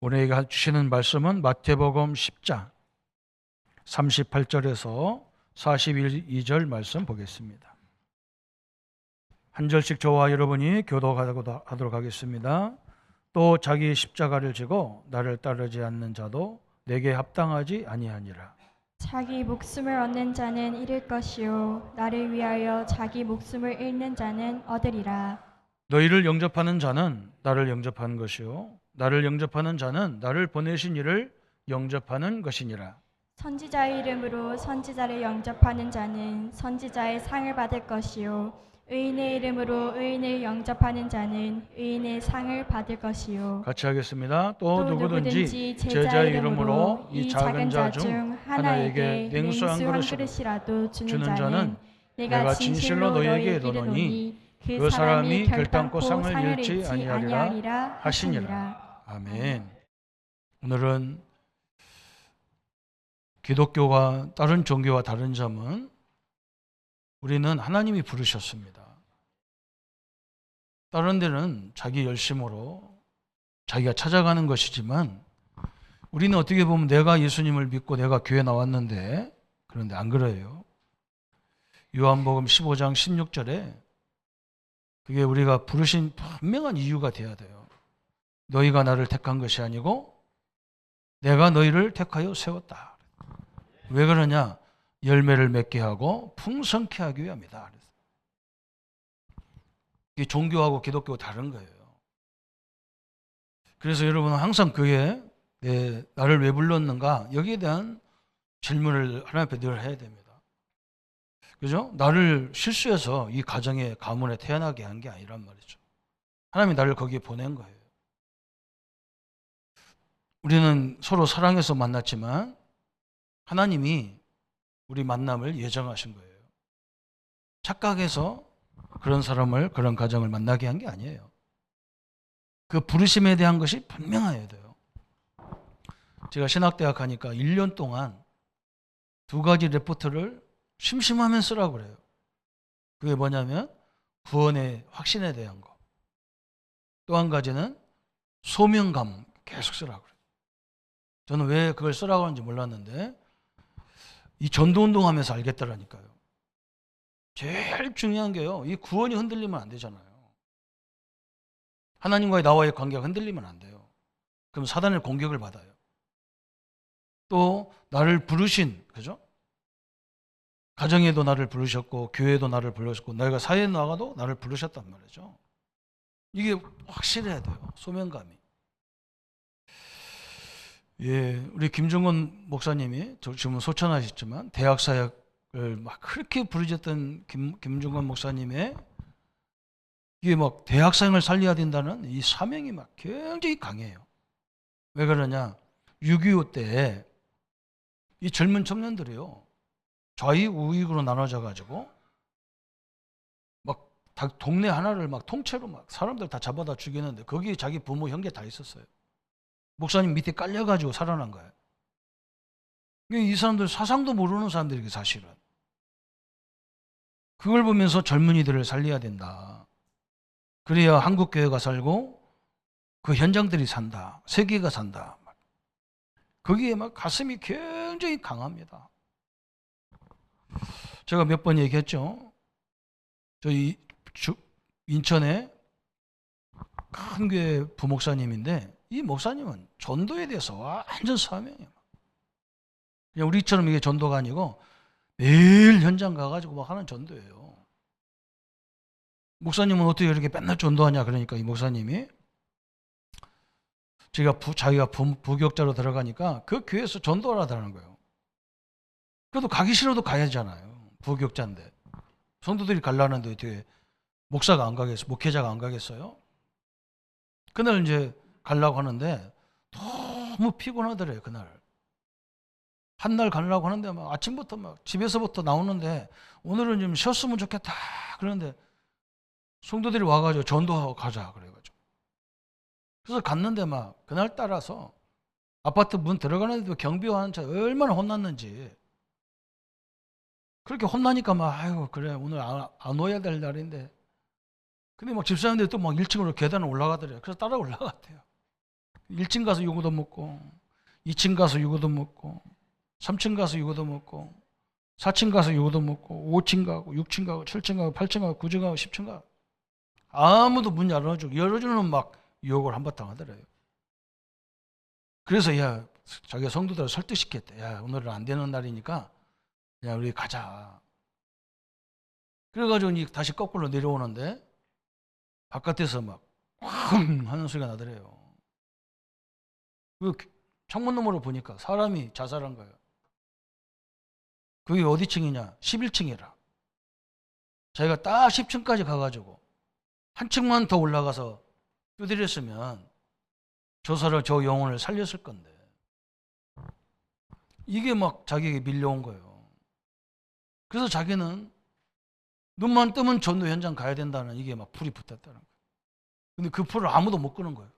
우리에게 주시는 말씀은 마태복음 10장 38절에서 42절 말씀 보겠습니다. 한 절씩 저와 여러분이 교독하도록 하겠습니다. 또 자기 십자가를 지고 나를 따르지 않는 자도 내게 합당하지 아니하니라. 자기 목숨을 얻는 자는 잃을 것이요 나를 위하여 자기 목숨을 잃는 자는 얻으리라. 너희를 영접하는 자는 나를 영접하는 것이요 나를 영접하는 자는 나를 보내신 이를 영접하는 것이니라. 선지자의 이름으로 선지자를 영접하는 자는 선지자의 상을 받을 것이요 의인의 이름으로 의인을 영접하는 자는 의인의 상을 받을 것이요. 같이 하겠습니다. 또 누구든지 제자의 제자의 이름으로 이 작은 자 중 하나에게 냉수 한 그릇이라도 주는 자는 내가 진실로 너희에게 이르노니 그 사람이 결단코 상을 잃지 아니하리라 하시니라. 아멘. 오늘은 기독교와 다른 종교와 다른 점은 우리는 하나님이 부르셨습니다. 다른 데는 자기 열심으로 자기가 찾아가는 것이지만 우리는 어떻게 보면 내가 예수님을 믿고 내가 교회 나왔는데 그런데 안 그래요. 요한복음 15장 16절에 그게 우리가 부르신 분명한 이유가 돼야 돼요. 너희가 나를 택한 것이 아니고 내가 너희를 택하여 세웠다. 왜 그러냐? 열매를 맺게 하고 풍성케 하기 위함이다. 이 종교하고 기독교가 다른 거예요. 그래서 여러분은 항상 그게 나를 왜 불렀는가? 여기에 대한 질문을 하나님 앞에 늘 해야 됩니다. 그죠? 나를 실수해서 이 가정의 가문에 태어나게 한 게 아니란 말이죠. 하나님이 나를 거기에 보낸 거예요. 우리는 서로 사랑해서 만났지만 하나님이 우리 만남을 예정하신 거예요. 착각해서 그런 사람을, 그런 가정을 만나게 한 게 아니에요. 그 부르심에 대한 것이 분명해야 돼요. 제가 신학대학 하니까 1년 동안 2가지 레포트를 심심하면 쓰라고 그래요. 그게 뭐냐면 구원의 확신에 대한 거. 또 한 가지는 소명감 계속 쓰라고 그래요. 저는 왜 그걸 쓰라고 하는지 몰랐는데 이 전도운동 하면서 알겠더라니까요. 제일 중요한 게요. 이 구원이 흔들리면 안 되잖아요. 하나님과의 나와의 관계가 흔들리면 안 돼요. 그럼 사단의 공격을 받아요. 또 나를 부르신, 그죠? 가정에도 나를 부르셨고 교회에도 나를 부르셨고 내가 사회에 나가도 나를 부르셨단 말이죠. 이게 확실해야 돼요. 소명감이. 예, 우리 김중건 목사님이 지금 소천하셨지만 대학 사역을 막 그렇게 부르셨던 김중건 목사님의 이게 막 대학 사역을 살려야 된다는 이 사명이 막 굉장히 강해요. 왜 그러냐? 6.25 때 이 젊은 청년들이요. 좌익우익으로 나눠져 가지고 막 동네 하나를 막 통째로 막 사람들 다 잡아다 죽이는데 거기에 자기 부모 형제 다 있었어요. 목사님 밑에 깔려가지고 살아난 거예요. 이 사람들 사상도 모르는 사람들이 사실은. 그걸 보면서 젊은이들을 살려야 된다. 그래야 한국교회가 살고 그 현장들이 산다. 세계가 산다. 거기에 막 가슴이 굉장히 강합니다. 제가 몇 번 얘기했죠. 저희 인천에 큰 교회 부목사님인데 이 목사님은 전도에 대해서 완전 사명이에요. 그냥 우리처럼 이게 전도가 아니고 매일 현장 가가지고 막 하는 전도예요. 목사님은 어떻게 이렇게 맨날 전도하냐? 그러니까 이 목사님이 자기가 부교육자로 들어가니까 그 교회에서 전도를 하라는 거예요. 그래도 가기 싫어도 가야 하잖아요. 부교육자인데. 성도들이 가려는데 어떻게 목사가 안 가겠어요? 목회자가 안 가겠어요? 그날 이제 가려고 하는데 너무 피곤하더래요, 그날. 한날 가려고 하는데 막 아침부터 막 집에서부터 나오는데 오늘은 좀 쉬었으면 좋겠다. 그러는데 성도들이 와가지고 전도하고 가자. 그래가지고. 그래서 갔는데 막 그날 따라서 아파트 문 들어가는데도 경비원 차 얼마나 혼났는지. 그렇게 혼나니까 막 아유 그래 오늘 안 오야 될 날인데. 근데 막 집사람들이 또 막 1층으로 계단을 올라가더래요. 그래서 따라 올라갔대요. 1층 가서 요거도 먹고 2층 가서 요거도 먹고 3층 가서 요거도 먹고 4층 가서 요거도 먹고 5층 가고 6층 가고 7층 가고 8층 가고 9층 가고 10층 가고 아무도 문 열어주는 막 유혹을 한바탕 하더래요. 그래서 야 자기가 성도들을 설득시켰대. 야 오늘은 안 되는 날이니까 야 우리 가자. 그래가지고 다시 거꾸로 내려오는데 바깥에서 막 하는 소리가 나더래요. 그 창문 너머로 보니까 사람이 자살한 거예요. 그게 어디 층이냐? 11층이라. 자기가 딱 10층까지 가가지고 한 층만 더 올라가서 두드렸으면 저 영혼을 살렸을 건데 이게 막 자기에게 밀려온 거예요. 그래서 자기는 눈만 뜨면 전도 현장 가야 된다는 이게 막 불이 붙었다는 거예요. 근데 그 불을 아무도 못 끄는 거예요.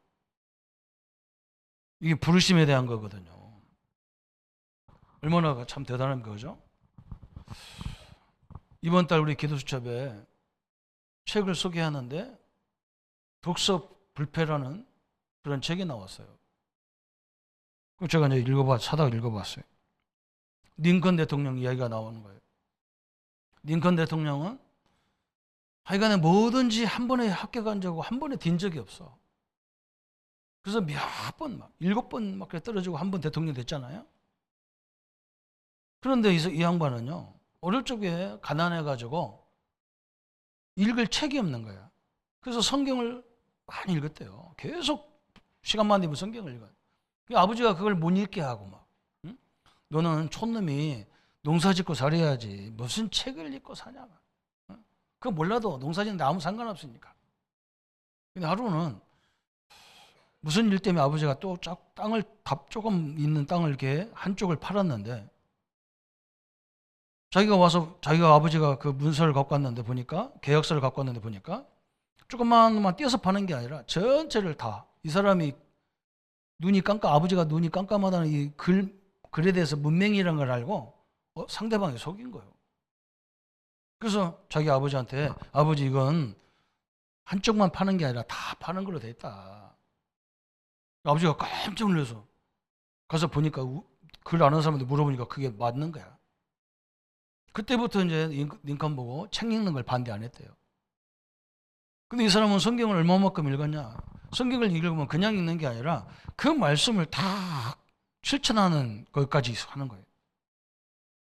이게 부르심에 대한 거거든요. 얼마나 참 대단한 거죠. 이번 달 우리 기도수첩에 책을 소개하는데 독서 불패라는 그런 책이 나왔어요. 그 제가 이제 사다가 읽어봤어요. 링컨 대통령 이야기가 나오는 거예요. 링컨 대통령은 하여간에 뭐든지 한 번에 합격한 적고 한 번에 딘 적이 없어. 그래서 몇 번, 7번 막 떨어지고 한 번 대통령 됐잖아요. 그런데 이 양반은요, 어릴 적에 가난해가지고 읽을 책이 없는 거야. 그래서 성경을 많이 읽었대요. 계속 시간만 되면 성경을 읽어요. 아버지가 그걸 못 읽게 하고 막, 응? 너는 촌놈이 농사 짓고 살아야지 무슨 책을 읽고 사냐. 응? 그거 몰라도 농사 짓는데 아무 상관없으니까. 근데 하루는 무슨 일 때문에 아버지가 또 땅을 조금 있는 땅을 이렇게 한쪽을 팔았는데 자기가 아버지가 그 문서를 갖고 왔는데 보니까 계약서를 갖고 왔는데 보니까 조금만 띄어서 파는 게 아니라 전체를 다 이 사람이 아버지가 눈이 깜깜하다는 이 글에 대해서 문맹이라는 걸 알고 상대방이 속인 거예요. 그래서 자기 아버지한테 아버지 이건 한쪽만 파는 게 아니라 다 파는 걸로 돼 있다. 아버지가 깜짝 놀라서 가서 보니까 글 아는 사람한테 물어보니까 그게 맞는 거야. 그때부터 이제 링컨 보고 책 읽는 걸 반대 안 했대요. 근데 이 사람은 성경을 얼마만큼 읽었냐? 성경을 읽으면 그냥 읽는 게 아니라 그 말씀을 다 실천하는 것까지 하는 거예요.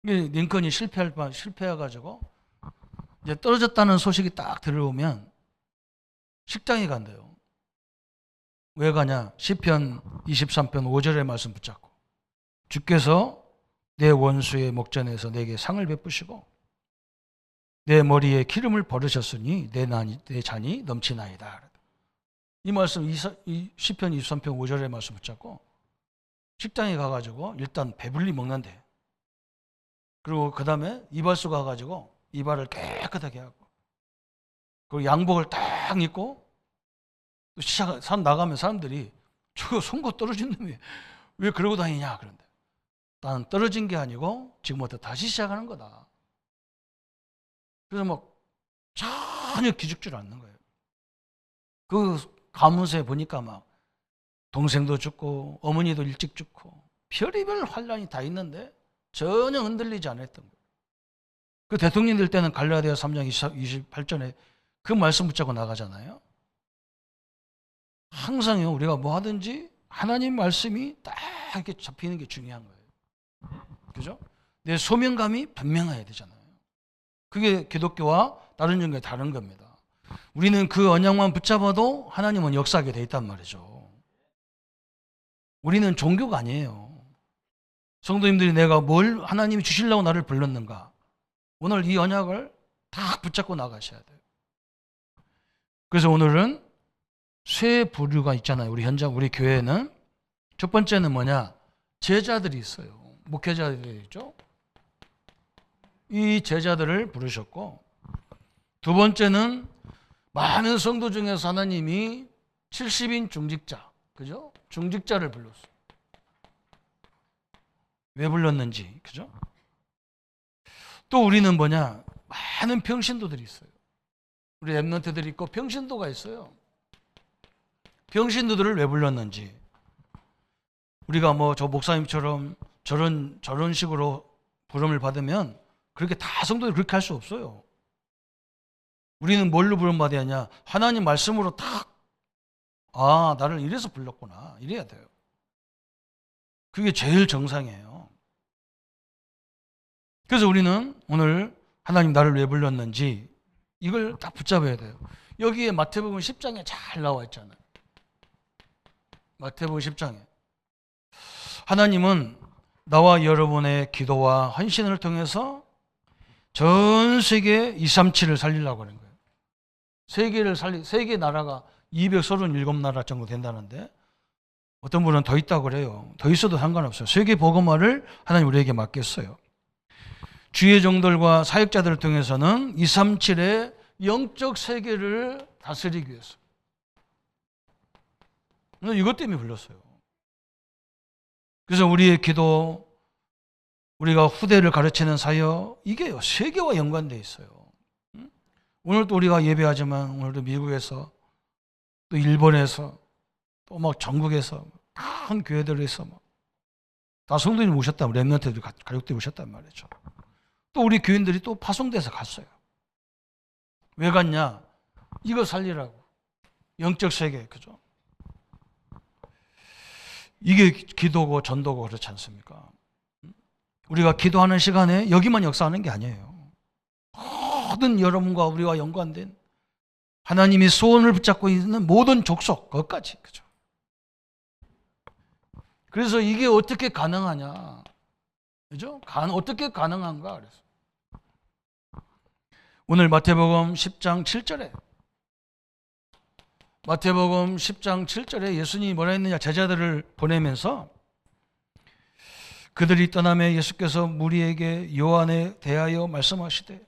링컨이 실패해가지고 이제 떨어졌다는 소식이 딱 들어오면 식당에 간대요. 왜 가냐? 시편 23편 5절의 말씀 붙잡고 주께서 내 원수의 목전에서 내게 상을 베푸시고 내 머리에 기름을 버르셨으니 내 잔이 넘치나이다. 이 말씀 시편 23편 5절의 말씀 붙잡고 식당에 가가지고 일단 배불리 먹는데 그리고 그 다음에 이발소 가가지고 이발을 깨끗하게 하고 그리고 양복을 딱 입고 산 나가면 사람들이 저거 송곳 떨어진 놈이 왜 그러고 다니냐 그런데 나는 떨어진 게 아니고 지금부터 다시 시작하는 거다. 그래서 막 전혀 기죽질 않는 거예요. 그 가문서에 보니까 막 동생도 죽고 어머니도 일찍 죽고 별의별 환란이 다 있는데 전혀 흔들리지 않았던 거예요. 그 대통령 될 때는 갈라디아 3장 28절에 그 말씀 붙잡고 나가잖아요. 항상요 우리가 뭐 하든지 하나님 말씀이 딱 이렇게 잡히는 게 중요한 거예요. 그죠? 내 소명감이 분명해야 되잖아요. 그게 기독교와 다른 종교의 다른 겁니다. 우리는 그 언약만 붙잡아도 하나님은 역사하게 돼 있단 말이죠. 우리는 종교가 아니에요. 성도님들이 내가 뭘 하나님이 주시려고 나를 불렀는가? 오늘 이 언약을 다 붙잡고 나가셔야 돼요. 그래서 오늘은 세 부류가 있잖아요. 우리 우리 교회는 첫 번째는 뭐냐? 제자들이 있어요. 목회자들이 있죠. 이 제자들을 부르셨고 두 번째는 많은 성도 중에서 하나님이 70인 중직자, 그죠? 중직자를 불렀어요. 왜 불렀는지, 그죠? 또 우리는 뭐냐? 많은 평신도들이 있어요. 우리 랩런트들이 있고 평신도가 있어요. 평신도들을 왜 불렀는지 우리가 뭐 저 목사님처럼 저런 식으로 부름을 받으면 그렇게 다 성도들이 그렇게 할 수 없어요. 우리는 뭘로 부름 받아야 하냐? 하나님 말씀으로 딱 나를 이래서 불렀구나. 이래야 돼요. 그게 제일 정상이에요. 그래서 우리는 오늘 하나님 나를 왜 불렀는지 이걸 딱 붙잡아야 돼요. 여기에 마태복음 10장에 잘 나와 있잖아요. 마태복음 10장에 하나님은 나와 여러분의 기도와 헌신을 통해서 전 세계 237을 살리려고 하는 거예요. 세계 나라가 237나라 정도 된다는데 어떤 분은 더 있다고 그래요. 더 있어도 상관없어요. 세계 복음화를 하나님 우리에게 맡겼어요. 주의 종들과 사역자들을 통해서는 237의 영적 세계를 다스리기 위해서. 이것 때문에 불렀어요. 그래서 우리의 기도, 우리가 후대를 가르치는 사역, 이게요, 세계와 연관되어 있어요. 오늘도 우리가 예배하지만 오늘도 미국에서 또 일본에서 또 막 전국에서 큰 교회들에서 다 성도님 오셨다면 렘넌트들이 가족들이 오셨단 말이죠. 또 우리 교인들이 또 파송돼서 갔어요. 왜 갔냐? 이거 살리라고. 영적 세계, 그죠? 이게 기도고 전도고 그렇지 않습니까? 우리가 기도하는 시간에 여기만 역사하는 게 아니에요. 모든 여러분과 우리와 연관된 하나님이 소원을 붙잡고 있는 모든 족속, 그것까지. 그죠? 그래서 이게 어떻게 가능하냐? 그죠? 어떻게 가능한가? 그래서 오늘 마태복음 10장 7절에 마태복음 10장 7절에 예수님이 뭐라 했느냐? 제자들을 보내면서 그들이 떠남에 예수께서 무리에게 요한에 대하여 말씀하시되,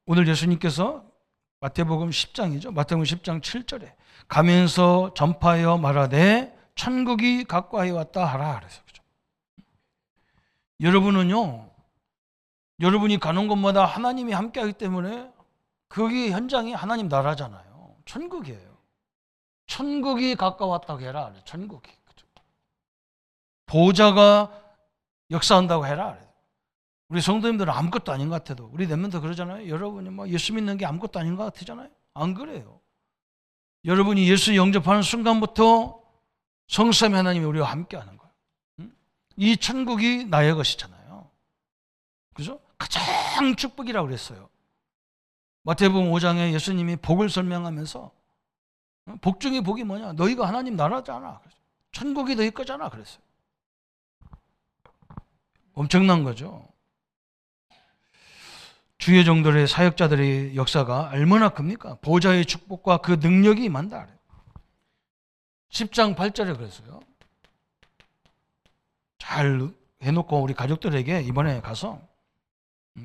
오늘 예수님께서 마태복음 10장이죠. 마태복음 10장 7절에 가면서 전파하여 말하되 천국이 가까이 왔다 하라. 그래서 그죠? 여러분은요, 여러분이 가는 곳마다 하나님이 함께하기 때문에 거기 현장이 하나님 나라잖아요. 천국이에요. 천국이 가까웠다고 해라. 천국이. 그죠? 보좌가 역사한다고 해라. 우리 성도님들은 아무것도 아닌 것 같아도, 우리 렘넌트 그러잖아요. 여러분이 뭐 예수 믿는 게 아무것도 아닌 것 같잖아요. 안 그래요. 여러분이 예수 영접하는 순간부터 성삼위 하나님이 우리와 함께하는 거예요. 이 천국이 나의 것이잖아요. 그죠? 가장 축복이라고 그랬어요. 마태복음 5장에 예수님이 복을 설명하면서 복 중에 복이 뭐냐? 너희가 하나님 나라잖아. 천국이 너희 거잖아. 그랬어요. 엄청난 거죠. 주의 종들의 사역자들의 역사가 얼마나 큽니까? 보좌의 축복과 그 능력이 임한다. 10장 8절에 그랬어요. 잘 해놓고 우리 가족들에게 이번에 가서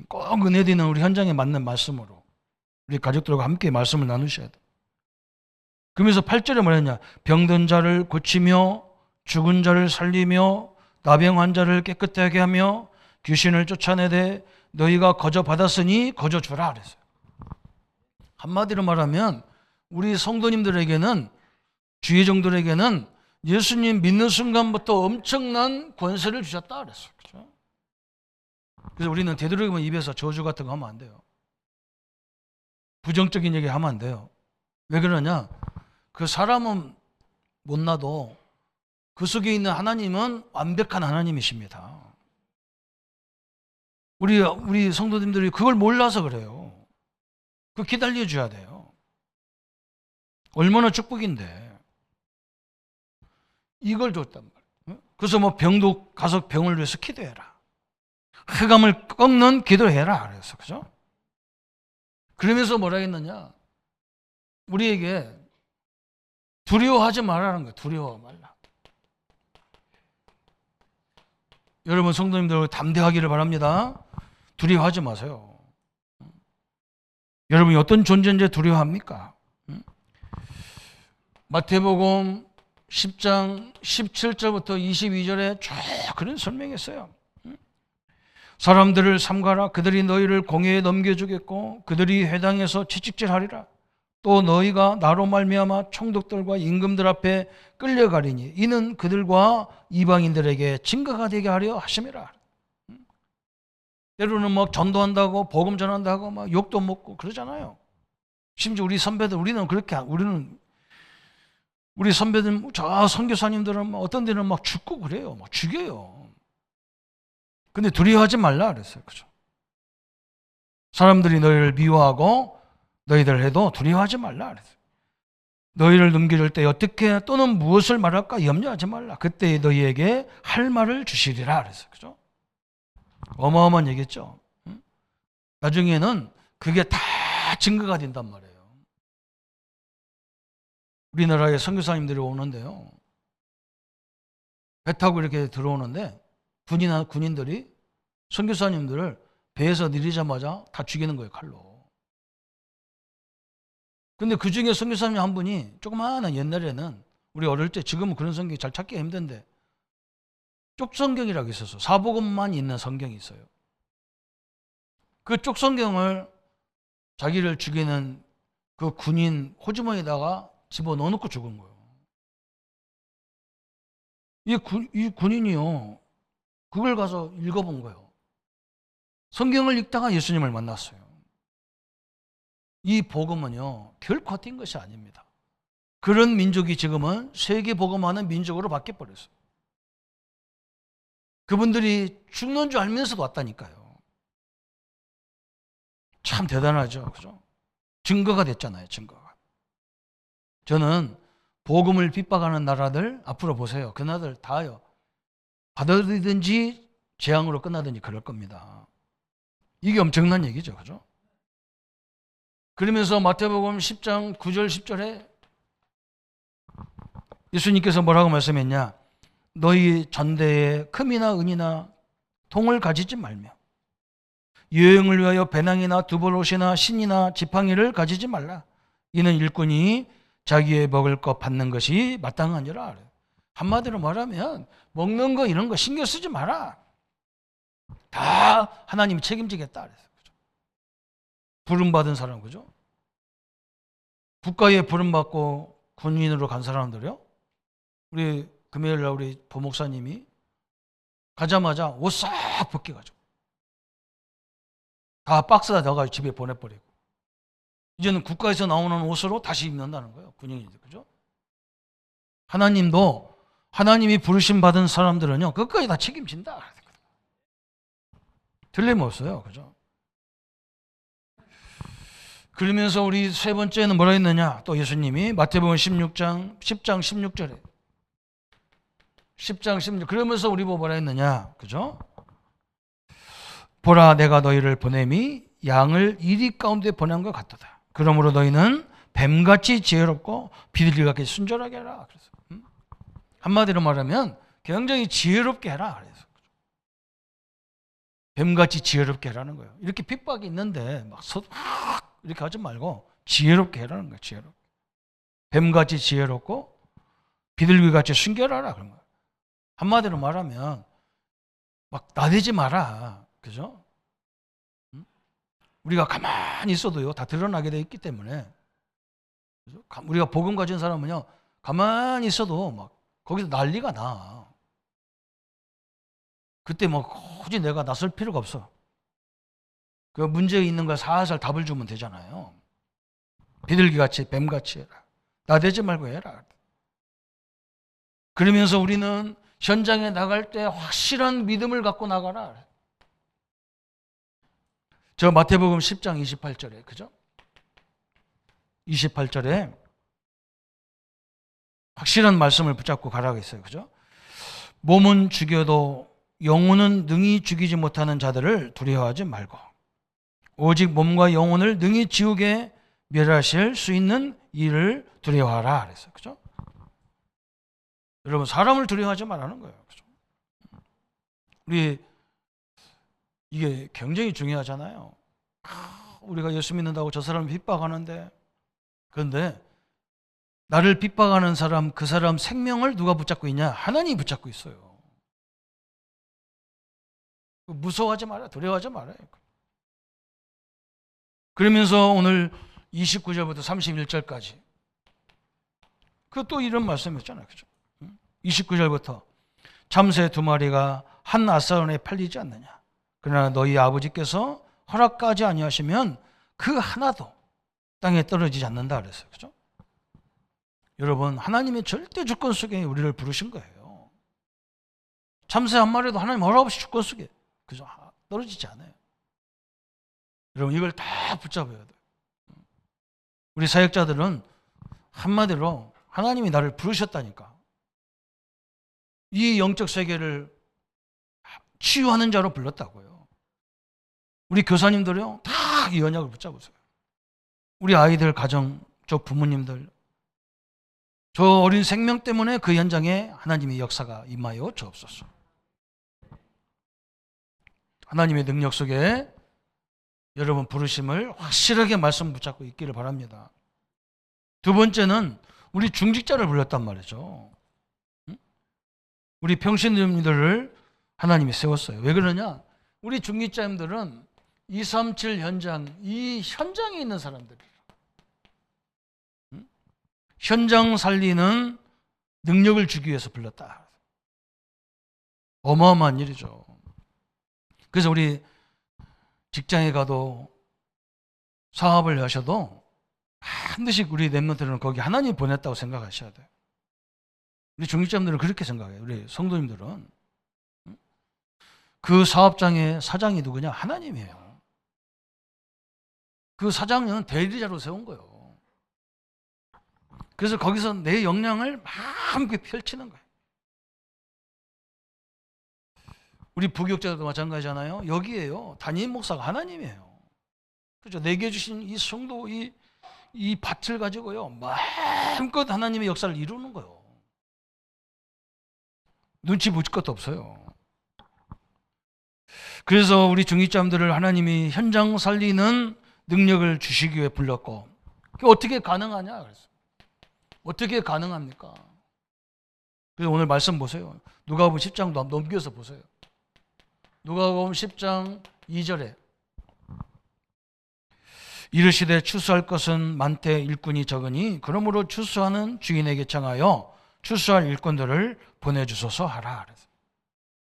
꼭 은혜 되는 우리 현장에 맞는 말씀으로 우리 가족들과 함께 말씀을 나누셔야 돼. 그러면서 8절에 뭐랬냐? 병든 자를 고치며 죽은 자를 살리며 나병 환자를 깨끗하게 하며 귀신을 쫓아내되 너희가 거저 받았으니 거저 주라 그랬어요. 한마디로 말하면 우리 성도님들에게는, 주의 종들에게는 예수님 믿는 순간부터 엄청난 권세를 주셨다 그랬어요. 그렇죠? 그래서 우리는 되도록이면 입에서 저주 같은 거 하면 안 돼요. 부정적인 얘기 하면 안 돼요. 왜 그러냐? 그 사람은 못나도 그 속에 있는 하나님은 완벽한 하나님이십니다. 우리 성도님들이 그걸 몰라서 그래요. 그 기다려 줘야 돼요. 얼마나 축복인데. 이걸 줬단 말이에요. 그래서 뭐 병도 가서 병을 위해서 기도해라. 흑암을 꺾는 기도해라. 그래서 그죠? 그러면서 뭐라 했느냐? 우리에게 두려워하지 말라는 거예요. 두려워 말라. 여러분 성도님들 담대하기를 바랍니다. 두려워하지 마세요. 여러분이 어떤 존재인지 두려워합니까? 마태복음 10장 17절부터 22절에 쭉 그런 설명했어요. 사람들을 삼가라. 그들이 너희를 공회에 넘겨주겠고 그들이 회당에서 채찍질하리라. 또 너희가 나로 말미암아 총독들과 임금들 앞에 끌려가리니 이는 그들과 이방인들에게 증거가 되게 하려 하심이라. 때로는 막 전도한다고 복음 전한다고 막 욕도 먹고 그러잖아요. 심지어 우리 선배들 우리 선배들 저 선교사님들은 어떤 데는 막 죽고 그래요. 막 죽여요. 근데 두려워하지 말라 그랬어요. 그죠? 사람들이 너희를 미워하고 너희들 해도 두려워하지 말라 그랬어요. 너희를 넘겨줄 때 어떻게 또는 무엇을 말할까 염려하지 말라. 그때 너희에게 할 말을 주시리라 그랬어요. 그죠? 어마어마한 얘기겠죠. 나중에는 그게 다 증거가 된단 말이에요. 우리나라에 선교사님들이 오는데요. 배 타고 이렇게 들어오는데 군인들이 선교사님들을 배에서 내리자마자 다 죽이는 거예요, 칼로. 근데 그 중에 선교사님 한 분이 조그마한 옛날에는 우리 어릴 때 지금은 그런 성경이 잘 찾기가 힘든데 쪽성경이라고 있었어. 사복음만 있는 성경이 있어요. 그 쪽성경을 자기를 죽이는 그 군인 호주머니에다가 집어넣어놓고 죽은 거예요. 이 군인이요. 그걸 가서 읽어본 거예요. 성경을 읽다가 예수님을 만났어요. 이 복음은요, 결코 헛된 것이 아닙니다. 그런 민족이 지금은 세계 복음하는 민족으로 바뀌어버렸어요. 그분들이 죽는 줄 알면서도 왔다니까요. 참 대단하죠. 그죠? 증거가 됐잖아요. 증거가. 저는 복음을 핍박하는 나라들 앞으로 보세요. 그 나라들 다요. 받아들이든지 재앙으로 끝나든지 그럴 겁니다. 이게 엄청난 얘기죠. 그죠? 그러면서 마태복음 10장 9절 10절에 예수님께서 뭐라고 말씀했냐? 너희 전대에 금이나 은이나 통을 가지지 말며 여행을 위하여 배낭이나 두벌옷이나 신이나 지팡이를 가지지 말라. 이는 일꾼이 자기의 먹을 것 받는 것이 마땅하니라. 한마디로 말하면 먹는 거 이런 거 신경 쓰지 마라. 다 하나님이 책임지겠다. 부름받은 사람, 그죠? 국가에 부름받고 군인으로 간 사람들이요. 우리 금요일날 우리 부목사님이 가자마자 옷 싹 벗겨가지고 다 박스에다 넣어가지고 집에 보내버리고 이제는 국가에서 나오는 옷으로 다시 입는다는 거예요. 군인이들, 그죠? 하나님도 하나님이 부르심 받은 사람들은요 끝까지 다 책임진다. 틀림없어요, 그죠? 그러면서 우리 세 번째는 뭐라 했느냐? 또 예수님이 마태복음 10장 16절에 10장 16 그러면서 우리 보고 뭐라 했느냐? 그죠? 보라 내가 너희를 보냄이 양을 이리 가운데 보낸 것 같도다. 그러므로 너희는 뱀같이 지혜롭고 비둘기같이 순절하게 해라. 그래서 한마디로 말하면 굉장히 지혜롭게 해라. 그래서 뱀같이 지혜롭게 해라는 거예요. 이렇게 핍박이 있는데 막 이렇게 하지 말고 지혜롭게 해라는 거예요. 지혜롭게. 뱀같이 지혜롭고 비둘기같이 순결하라 그런 거예요. 한마디로 말하면 막 나대지 마라. 그죠? 우리가 가만히 있어도요 다 드러나게 돼 있기 때문에 그죠? 우리가 복음 가진 사람은요 가만히 있어도 막 거기서 난리가 나. 그때 뭐 굳이 내가 나설 필요가 없어. 그 문제에 있는 걸 살살 답을 주면 되잖아요. 비둘기같이 뱀같이 해라. 나대지 말고 해라. 그러면서 우리는 현장에 나갈 때 확실한 믿음을 갖고 나가라. 저 마태복음 10장 28절에 그죠? 28절에 확실한 말씀을 붙잡고 가라고 했어요. 그죠? 몸은 죽여도 영혼은 능히 죽이지 못하는 자들을 두려워하지 말고 오직 몸과 영혼을 능히 지우게 멸하실 수 있는 이를 두려워하라 그랬어요. 그죠? 여러분 사람을 두려워하지 말라는 거예요. 그죠? 우리 이게 굉장히 중요하잖아요. 우리가 예수 믿는다고 저 사람을 핍박하는데 그런데 나를 핍박하는 사람 그 사람 생명을 누가 붙잡고 있냐? 하나님이 붙잡고 있어요. 무서워하지 마라. 두려워하지 말아요. 그러면서 오늘 29절부터 31절까지. 그 또 이런 말씀이었잖아요. 그죠? 29절부터 참새 2마리가 한 아사원에 팔리지 않느냐. 그러나 너희 아버지께서 허락하지 아니하시면 그 하나도 땅에 떨어지지 않는다 그랬어요. 그죠? 여러분, 하나님의 절대 주권 속에 우리를 부르신 거예요. 참새 한 마리도 하나님 허락 없이 주권 속에, 그죠? 떨어지지 않아요. 여러분, 이걸 다 붙잡아야 돼요. 우리 사역자들은 한마디로 하나님이 나를 부르셨다니까. 이 영적 세계를 치유하는 자로 불렀다고요. 우리 교사님들이요, 다 이 언약을 붙잡으세요. 우리 아이들 가정, 저 부모님들, 저 어린 생명 때문에 그 현장에 하나님의 역사가 임하여 주옵소서. 하나님의 능력 속에 여러분 부르심을 확실하게 말씀 붙잡고 있기를 바랍니다. 두 번째는 우리 중직자를 불렀단 말이죠. 우리 평신도님들을 하나님이 세웠어요. 왜 그러냐? 우리 중직자님들은 237 현장, 이 현장에 있는 사람들이에요. 현장 살리는 능력을 주기 위해서 불렀다. 어마어마한 일이죠. 그래서 우리 직장에 가도 사업을 하셔도 반드시 우리 랩런트들은 거기 하나님이 보냈다고 생각하셔야 돼요. 우리 중직자님들은 그렇게 생각해요. 우리 성도님들은. 그 사업장의 사장이 누구냐? 하나님이에요. 그 사장은 대리자로 세운 거예요. 그래서 거기서 내 역량을 마음껏 펼치는 거예요. 우리 부교육자도 마찬가지잖아요. 여기에요. 담임 목사가 하나님이에요. 그렇죠? 내게 주신 이 성도, 이 밭을 가지고요, 마음껏 하나님의 역사를 이루는 거예요. 눈치 볼 것도 없어요. 그래서 우리 중직자님들을 하나님이 현장 살리는 능력을 주시기 위해 불렀고, 그게 어떻게 가능하냐? 그래서 어떻게 가능합니까? 그래서 오늘 말씀 보세요. 누가복음 10장 넘겨서 보세요. 누가복음 10장 2절에 이르시되 추수할 것은 많되 일꾼이 적으니 그러므로 추수하는 주인에게 청하여 추수할 일꾼들을 보내주소서 하라. 그래서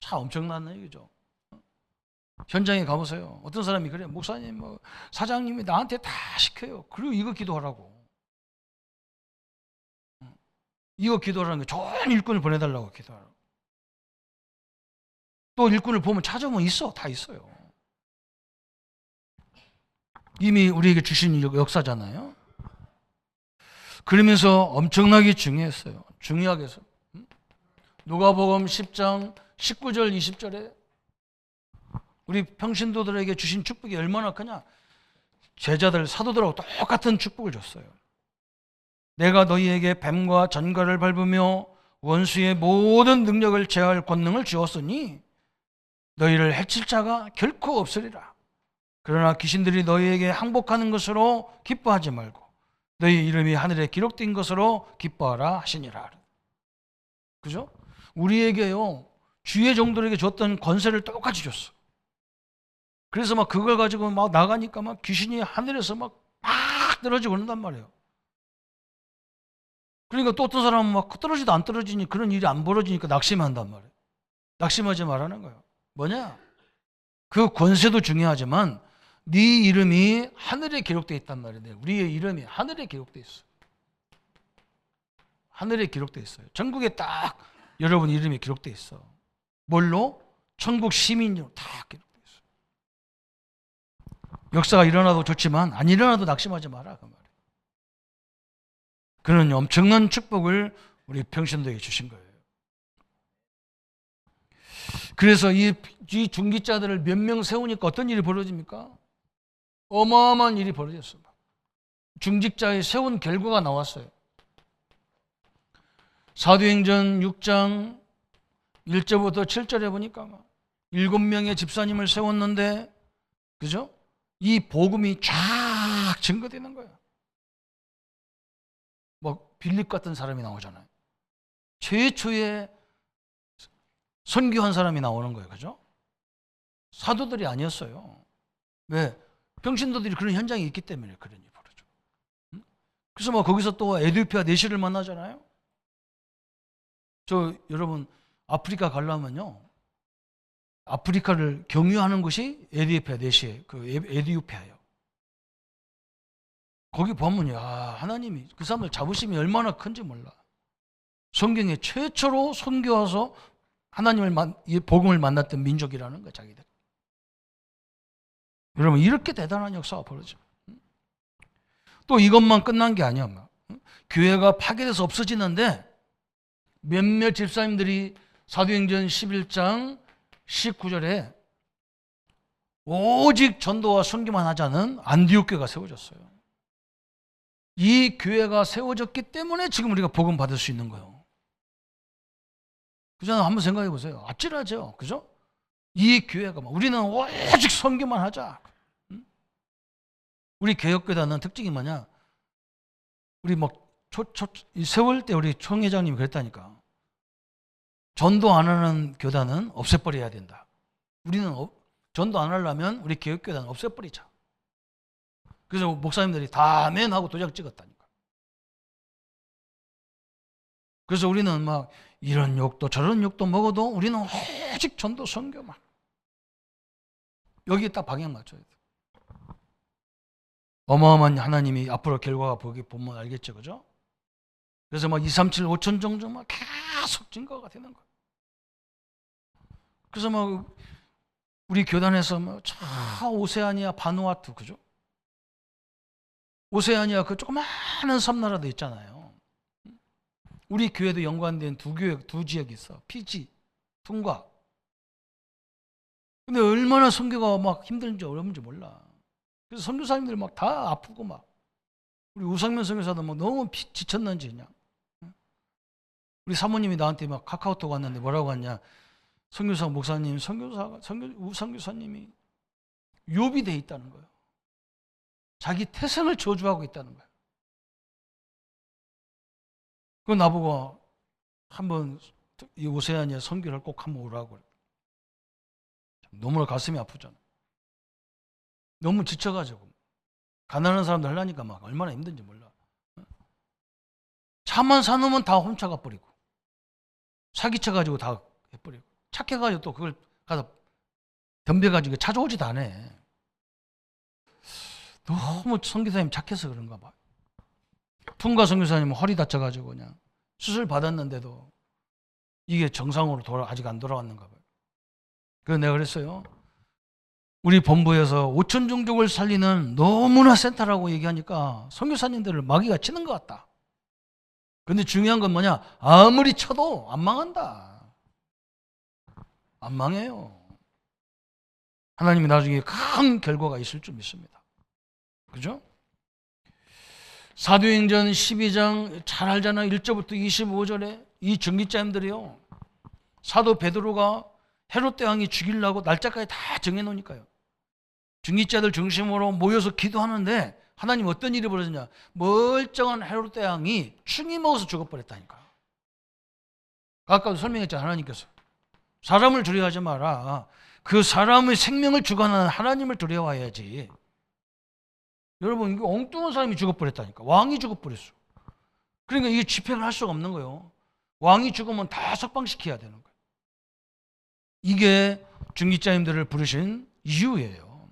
참 엄청난 얘기죠. 현장에 가보세요. 어떤 사람이 그래요. 목사님, 사장님이 나한테 다 시켜요. 그리고 이거 기도하라고. 이거 기도하라는 게 좋은 일꾼을 보내달라고 기도하라고. 또 일꾼을 보면 찾아보면 있어. 다 있어요. 이미 우리에게 주신 역사잖아요. 그러면서 엄청나게 중요했어요. 중요하게 해서. 누가복음 10장 19절 20절에 우리 평신도들에게 주신 축복이 얼마나 크냐. 제자들, 사도들하고 똑같은 축복을 줬어요. 내가 너희에게 뱀과 전갈을 밟으며 원수의 모든 능력을 제할 권능을 주었으니 너희를 해칠 자가 결코 없으리라. 그러나 귀신들이 너희에게 항복하는 것으로 기뻐하지 말고 너희 이름이 하늘에 기록된 것으로 기뻐하라 하시니라. 그죠? 우리에게요, 주의 종들에게 줬던 권세를 똑같이 줬어. 그래서 막 그걸 가지고 막 나가니까 막 귀신이 하늘에서 막 떨어지고 그런단 말이에요. 그러니까 또 어떤 사람은 막 떨어지도 안 떨어지니 그런 일이 안 벌어지니까 낙심한단 말이에요. 낙심하지 말라는 거예요. 뭐냐? 그 권세도 중요하지만 네 이름이 하늘에 기록되어 있단 말이에요. 우리의 이름이 하늘에 기록되어 있어요. 하늘에 기록되어 있어요. 전국에 딱 여러분 이름이 기록되어 있어. 뭘로? 천국 시민으로 다 기록되어 있어요. 역사가 일어나도 좋지만 안 일어나도 낙심하지 마라 그 말이에요. 그는 엄청난 축복을 우리 평신도에게 주신 거예요. 그래서 이 중직자들을 몇 명 세우니까 어떤 일이 벌어집니까? 어마어마한 일이 벌어졌어요. 중직자의 세운 결과가 나왔어요. 사도행전 6장 1절부터 7절에 보니까 7명의 집사님을 세웠는데, 그죠? 이 복음이 쫙 증거되는 거예요. 뭐 빌립 같은 사람이 나오잖아요. 최초의 선교한 사람이 나오는 거예요. 그죠? 사도들이 아니었어요. 왜? 평신도들이 그런 현장이 있기 때문에 그런 일이 벌어져. 그래서 뭐 거기서 또 에티오피아 내시를 만나잖아요. 여러분 아프리카 가려면요, 아프리카를 경유하는 것이 에티오피아 내시예요. 에티오피아예요. 거기 보면 하나님이 그 사람들 자부심이 얼마나 큰지 몰라. 성경에 최초로 선교 와서 이 복음을 만났던 민족이라는 거야, 자기들. 여러분 이렇게 대단한 역사가 벌어져. 또 이것만 끝난 게 아니야. 교회가 파괴돼서 없어지는데 몇몇 집사님들이 사도행전 11장 19절에 오직 전도와 선교만 하자는 안디옥 교회가 세워졌어요. 이 교회가 세워졌기 때문에 지금 우리가 복음 받을 수 있는 거예요. 그죠? 한번 생각해 보세요. 아찔하죠? 그죠? 이 교회가 우리는 오직 선교만 하자. 우리 개혁교단은 특징이 뭐냐? 우리 세월 때 우리 총회장님이 그랬다니까. 전도 안 하는 교단은 없애버려야 된다. 우리는 전도 안 하려면 우리 개혁교단은 없애버리자. 그래서 목사님들이 다 아멘 하고 도장 찍었다니까. 그래서 우리는 막 이런 욕도 저런 욕도 먹어도 우리는 오직 전도 선교만. 여기에 딱 방향 맞춰야 돼. 어마어마한 하나님이 앞으로 결과가 보면 알겠죠, 그죠? 그래서 막 2, 3, 7, 5천 정도 막 계속 증거가 되는 거예요. 그래서 막 우리 교단에서 오세아니아, 바누아투, 그죠? 오세아니아 그 조그마한 섬나라도 있잖아요. 우리 교회도 연관된 두 지역이 있어. 피지, 퉁가. 근데 얼마나 선교가 막 힘든지 어려운지 몰라. 그래서 선교사님들 막 다 아프고 막 우리 우상면 선교사도 막 너무 지쳤는지 그냥. 우리 사모님이 나한테 막 카카오톡 왔는데 뭐라고 하냐? 선교사 목사님, 우상교사님이 욥이 돼 있다는 거예요. 자기 태생을 저주하고 있다는 거예요. 그 나보고 한번 이 오세아니아 선교를 꼭 한번 오라고 그래. 너무나 가슴이 아프잖아. 너무 지쳐가지고 가난한 사람들 하려니까 막 얼마나 힘든지 몰라. 차만 사놓으면 다 훔쳐가 버리고 사기쳐가지고 다 해버리고 착해가지고 또 그걸 가서 덤벼가지고 찾아오지도 않아. 너무 선교사님 착해서 그런가 봐. 퉁가 선교사님은 허리 다쳐가지고 그냥 수술 받았는데도 이게 정상으로 아직 안 돌아왔는가 봐요. 그래서 내가 그랬어요. 우리 본부에서 5천 종족을 살리는 너무나 센터라고 얘기하니까 선교사님들을 마귀가 치는 것 같다. 근데 중요한 건 뭐냐? 아무리 쳐도 안 망한다. 안 망해요. 하나님이 나중에 큰 결과가 있을 줄 믿습니다. 그죠? 사도행전 12장 잘 알잖아요. 1절부터 25절에 이 정기자님들이요. 사도 베드로가 헤롯 대왕이 죽이려고 날짜까지 다 정해놓으니까요. 중기자들 중심으로 모여서 기도하는데 하나님 어떤 일이 벌어졌냐? 멀쩡한 헤롯 대왕이 충이 먹어서 죽어버렸다니까. 아까도 설명했잖아요. 하나님께서 사람을 두려워하지 마라. 그 사람의 생명을 주관하는 하나님을 두려워해야지. 여러분 이거 엉뚱한 사람이 죽어버렸다니까. 왕이 죽어버렸어. 그러니까 이게 집행을 할 수가 없는 거예요. 왕이 죽으면 다 석방시켜야 되는 거예요. 이게 중기자님들을 부르신 이유예요.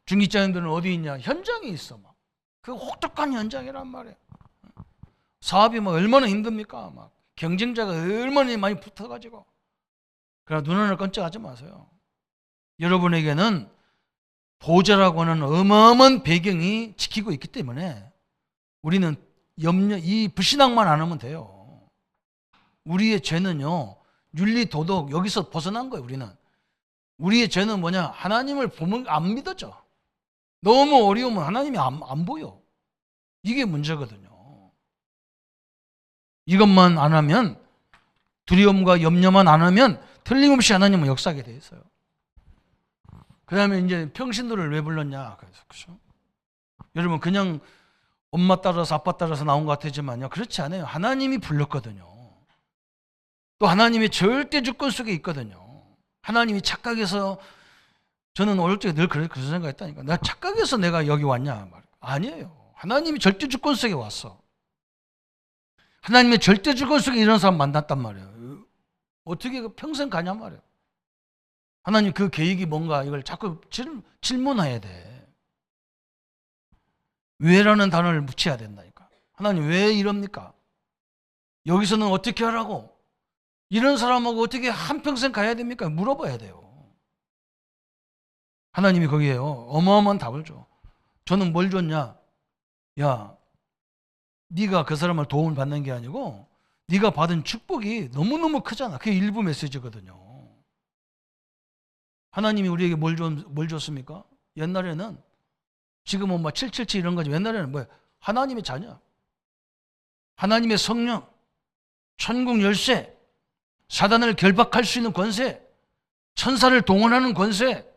중기자님들은 어디 있냐? 현장에 있어. 막. 그 혹독한 현장이란 말이에요. 사업이 막 얼마나 힘듭니까? 막 경쟁자가 얼마나 많이 붙어가지고. 그러나 눈 하나 깜짝하지 마세요. 여러분에게는 보좌라고 하는 어마어마한 배경이 지키고 있기 때문에 우리는 이 불신앙만 안 하면 돼요. 우리의 죄는요, 윤리, 도덕 여기서 벗어난 거예요. 우리의 죄는 뭐냐? 하나님을 보면 안 믿어져. 너무 어려우면 하나님이 안 보여. 이게 문제거든요. 이것만 안 하면, 두려움과 염려만 안 하면 틀림없이 하나님은 역사하게 돼 있어요. 그 다음에 이제 평신도를 왜 불렀냐? 그렇죠? 여러분 그냥 엄마 따라서 아빠 따라서 나온 것 같지만요, 그렇지 않아요. 하나님이 불렀거든요. 또 하나님이 절대 주권 속에 있거든요. 하나님이 착각해서, 저는 어릴 적에 늘 그런 생각했다니까. 내가 착각해서 내가 여기 왔냐? 아니에요. 하나님이 절대 주권 속에 왔어. 하나님의 절대 주권 속에 이런 사람 만났단 말이에요. 어떻게 평생 가냐 말이에요. 하나님 그 계획이 뭔가 이걸 자꾸 질문해야 돼. 왜라는 단어를 붙여야 된다니까. 하나님 왜 이럽니까? 여기서는 어떻게 하라고? 이런 사람하고 어떻게 한평생 가야 됩니까? 물어봐야 돼요. 하나님이 거기에요. 어마어마한 답을 줘. 저는 뭘 줬냐? 야, 네가 그 사람을 도움을 받는 게 아니고 네가 받은 축복이 너무너무 크잖아. 그게 일부 메시지거든요. 하나님이 우리에게 뭘 줬습니까? 옛날에는 지금은 뭐 777 이런 거지. 옛날에는 뭐야? 하나님의 자녀, 하나님의 성령, 천국 열쇠, 사단을 결박할 수 있는 권세, 천사를 동원하는 권세,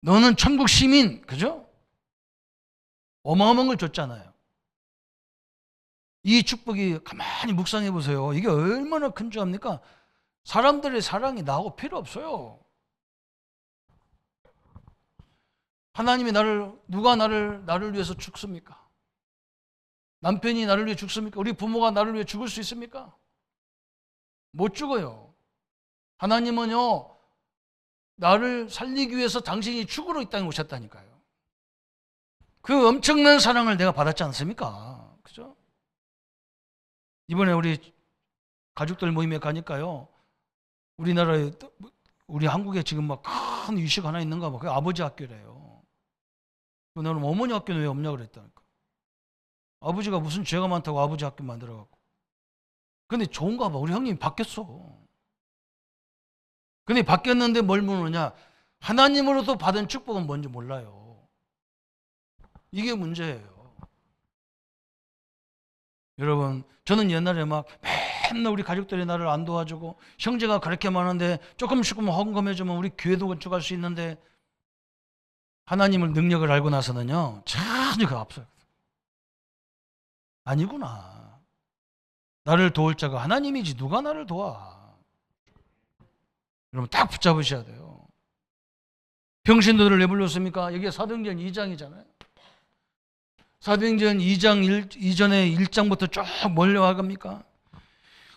너는 천국 시민, 그죠? 어마어마한 걸 줬잖아요. 이 축복이 가만히 묵상해 보세요. 이게 얼마나 큰 죄입니까? 사람들의 사랑이 나하고 필요 없어요. 하나님이 누가 나를 위해서 죽습니까? 남편이 나를 위해 죽습니까? 우리 부모가 나를 위해 죽을 수 있습니까? 못 죽어요. 하나님은요, 나를 살리기 위해서 당신이 죽으러 이 땅에 오셨다니까요. 그 엄청난 사랑을 내가 받았지 않습니까? 그죠? 이번에 우리 가족들 모임에 가니까요, 우리나라에, 우리 한국에 지금 막 큰 이슈 하나 있는가 봐. 그 아버지 학교래요. 너는 어머니 학교는 왜 없냐 그랬다니까. 아버지가 무슨 죄가 많다고 아버지 학교 만들어갖고. 근데 좋은가 봐. 우리 형님이 바뀌었어. 근데 바뀌었는데 뭘 모르느냐? 하나님으로부터 받은 축복은 뭔지 몰라요. 이게 문제예요. 여러분, 저는 옛날에 막 맨날 우리 가족들이 나를 안 도와주고 형제가 그렇게 많은데 조금씩 헌금해주면 우리 교회도 건축할 수 있는데 하나님을 능력을 알고 나서는요, 전혀 그 앞서요. 아니구나. 나를 도울 자가 하나님이지 누가 나를 도와. 여러분 딱 붙잡으셔야 돼요. 병신도들을 왜 불렀습니까? 여기에 사도행전 2장이잖아요. 사도행전 2장 이전에 1장부터 쭉 몰려와 갑니까?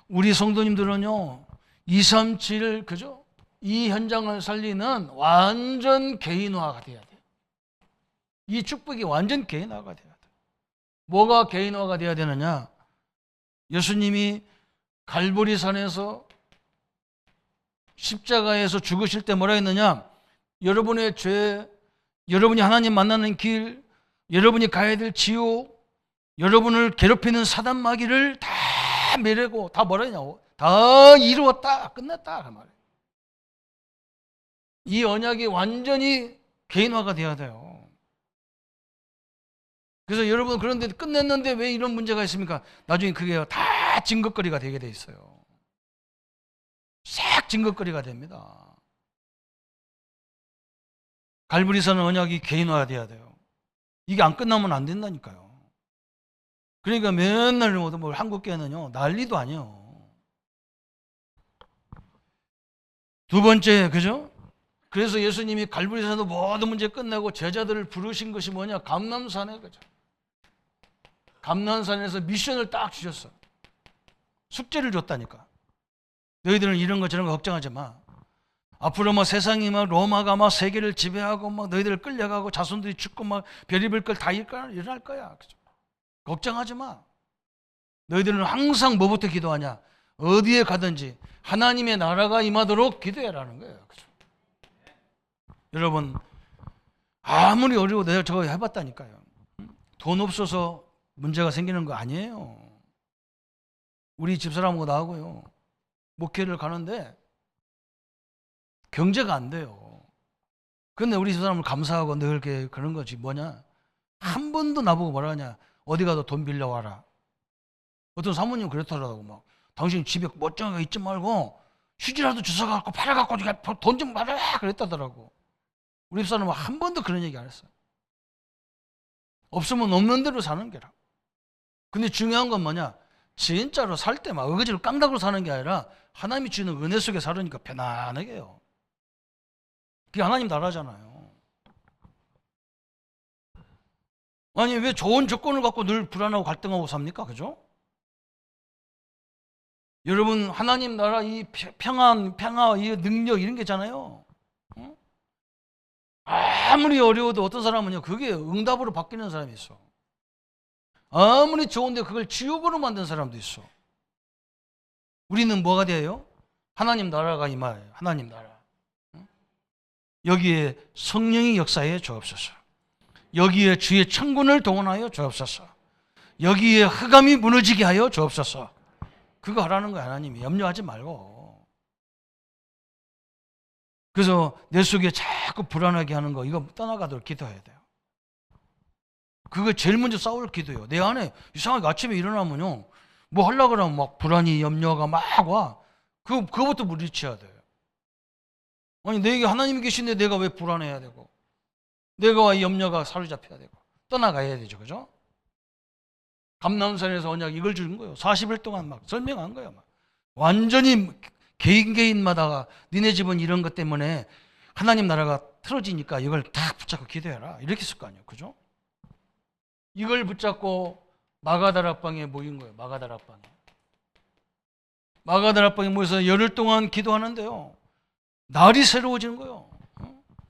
우리 성도님들은요, 237 그죠? 이 현장을 살리는 완전 개인화가 돼야 돼요. 이 축복이 완전 개인화가 돼야 돼요. 뭐가 개인화가 돼야 되느냐? 예수님이 갈보리산에서 십자가에서 죽으실 때 뭐라 했느냐? 여러분의 죄, 여러분이 하나님 만나는 길, 여러분이 가야 될 지옥, 여러분을 괴롭히는 사단 마귀를 다 메려고 다 뭐라 했냐고? 다 이루었다, 끝났다 그 말이에요. 이 언약이 완전히 개인화가 돼야 돼요. 그래서 여러분 그런데 끝냈는데 왜 이런 문제가 있습니까? 나중에 그게 다 증거거리가 되게 돼 있어요. 싹 증거거리가 됩니다. 갈보리산 언약이 개인화가 돼야 돼요. 이게 안 끝나면 안 된다니까요. 그러니까 맨날 뭐 한국교회는요 난리도 아니에요. 두 번째, 그죠? 그래서 예수님이 갈보리산에서 모든 문제 끝내고 제자들을 부르신 것이 뭐냐? 감람산에, 그죠? 감람산에서 미션을 딱 주셨어. 숙제를 줬다니까. 너희들은 이런 거 저런 거 걱정하지 마. 앞으로 뭐 세상이 막 로마가 막 세계를 지배하고 막 너희들 끌려가고 자손들이 죽고 막 별의별 걸 다 일어날 거야. 그죠? 걱정하지 마. 너희들은 항상 뭐부터 기도하냐? 어디에 가든지 하나님의 나라가 임하도록 기도해라는 거예요. 그죠? 여러분 아무리 어려워도 내가 저거 해봤다니까요. 돈 없어서 문제가 생기는 거 아니에요. 우리 집사람하고 나하고요 목회를 가는데 경제가 안 돼요. 근데 우리 집사람을 감사하고 늘 이렇게 그런 거지. 뭐냐? 한 번도 나보고 뭐라 하냐? 어디 가도 돈 빌려와라. 어떤 사모님 그렇더라고. 막 당신 집에 멋쩡하게 있지 말고 휴지라도 주워갖고 팔아갖고 돈 좀 받아라 그랬다더라고. 우리 집사람은 한 번도 그런 얘기 안 했어요. 없으면 없는 대로 사는 게라. 근데 중요한 건 뭐냐? 진짜로 살 때 막 어거지로 깡다구로 사는 게 아니라 하나님이 주는 은혜 속에 살으니까 편안하게 해요. 그게 하나님 나라잖아요. 아니 왜 좋은 조건을 갖고 늘 불안하고 갈등하고 삽니까? 그죠? 여러분 하나님 나라 이 평화, 이 능력 이런 게 있잖아요. 어? 아무리 어려워도 어떤 사람은요 그게 응답으로 바뀌는 사람이 있어. 아무리 좋은데 그걸 지옥으로 만든 사람도 있어. 우리는 뭐가 돼요? 하나님 나라가 임하여요. 하나님 나라. 여기에 성령의 역사에 주옵소서. 여기에 주의 천군을 동원하여 주옵소서. 여기에 흑암이 무너지게 하여 주옵소서. 그거 하라는 거야. 하나님이. 염려하지 말고. 그래서 내 속에 자꾸 불안하게 하는 거 이거 떠나가도록 기도해야 돼요. 그거 제일 먼저 싸울 기도예요. 내 안에 이상하게 아침에 일어나면요 뭐 하려고 그러면 막 불안이 염려가 막 와. 그거부터 물리쳐야 돼요. 아니 내게 하나님이 계신데 내가 왜 불안해야 되고 내가 왜 염려가 사로잡혀야 되고 떠나가야 되죠. 그죠? 감람산에서 언약 이걸 주는 거예요. 40일 동안 막 설명한 거예요. 막. 완전히 개인마다 니네 집은 이런 것 때문에 하나님 나라가 틀어지니까 이걸 다 붙잡고 기도해라. 이렇게 했을 거 아니에요. 그죠? 이걸 붙잡고 마가다락방에 모인 거예요. 마가다락방에. 마가다락방에 모여서 열흘 동안 기도하는데요. 날이 새로워지는 거예요.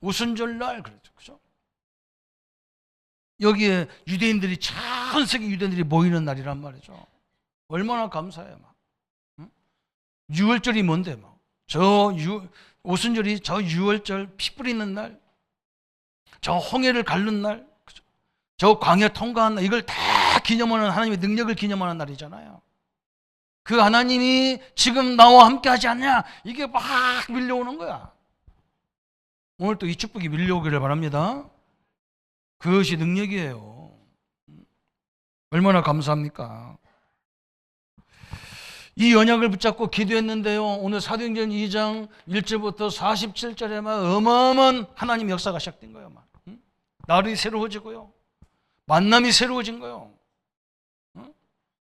오순절 날 그렇죠. 그죠? 여기에 유대인들이 전 세계 유대인들이 모이는 날이란 말이죠. 얼마나 감사해요. 막. 6월절이 뭔데 막. 오순절이 저 6월절 피 뿌리는 날, 저 홍해를 가른 날, 그죠? 저 광야 통과한 날, 이걸 다 기념하는 하나님의 능력을 기념하는 날이잖아요. 그 하나님이 지금 나와 함께 하지 않냐? 이게 막 밀려오는 거야. 오늘 또 이 축복이 밀려오기를 바랍니다. 그것이 능력이에요. 얼마나 감사합니까? 이 언약을 붙잡고 기도했는데요. 오늘 사도행전 2장 1절부터 47절에 막 어마어마한 하나님 역사가 시작된 거예요. 막. 날이 새로워지고요. 만남이 새로워진 거예요.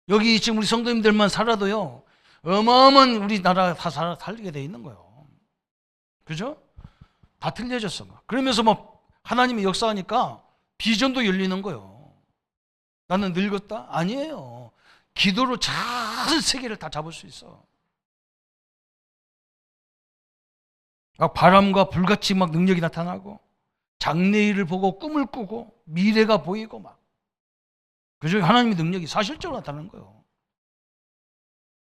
여기 지금 우리 성도님들만 살아도요. 어마어마한 우리나라 다 살게 돼 있는 거예요. 그죠? 다 틀려졌어. 막. 그러면서 막 하나님이 역사하니까 비전도 열리는 거예요. 나는 늙었다? 아니에요. 기도로 전 세계를 다 잡을 수 있어. 막 바람과 불같이 막 능력이 나타나고 장래일을 보고 꿈을 꾸고 미래가 보이고 막. 그죠? 하나님의 능력이 사실적으로 나타나는 거예요.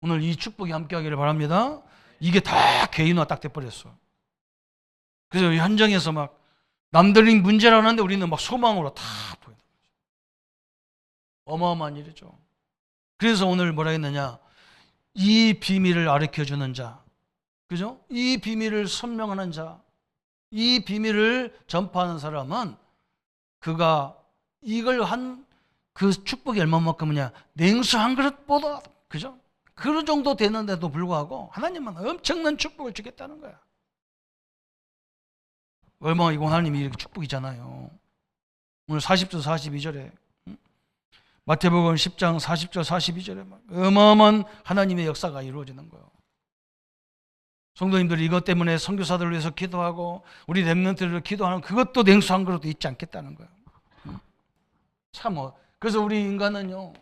오늘 이 축복이 함께 하기를 바랍니다. 이게 다 개인화 딱 돼버렸어. 그래서 현장에서 막 남들이 문제라고 하는데 우리는 막 소망으로 다 보인다. 어마어마한 일이죠. 그래서 오늘 뭐라 했느냐? 이 비밀을 가르쳐주는 자, 그죠? 이 비밀을 설명하는 자, 이 비밀을 전파하는 사람은 그가 이걸 한 그 축복이 얼마만큼이냐? 냉수 한 그릇보다, 그죠? 그 정도 되는데도 불구하고 하나님은 엄청난 축복을 주겠다는 거야. 얼마나 이거 하나님이 이렇게 축복이잖아요. 오늘 40절 42절에 마태복음 10장 40절 42절에 어마어마한 하나님의 역사가 이루어지는 거예요. 성도님들이 이것 때문에 선교사들을 위해서 기도하고 우리 렘넌트를 기도하는 그것도 냉수 한 그릇도 있지 않겠다는 거예요. 참 그래서 우리 인간은요.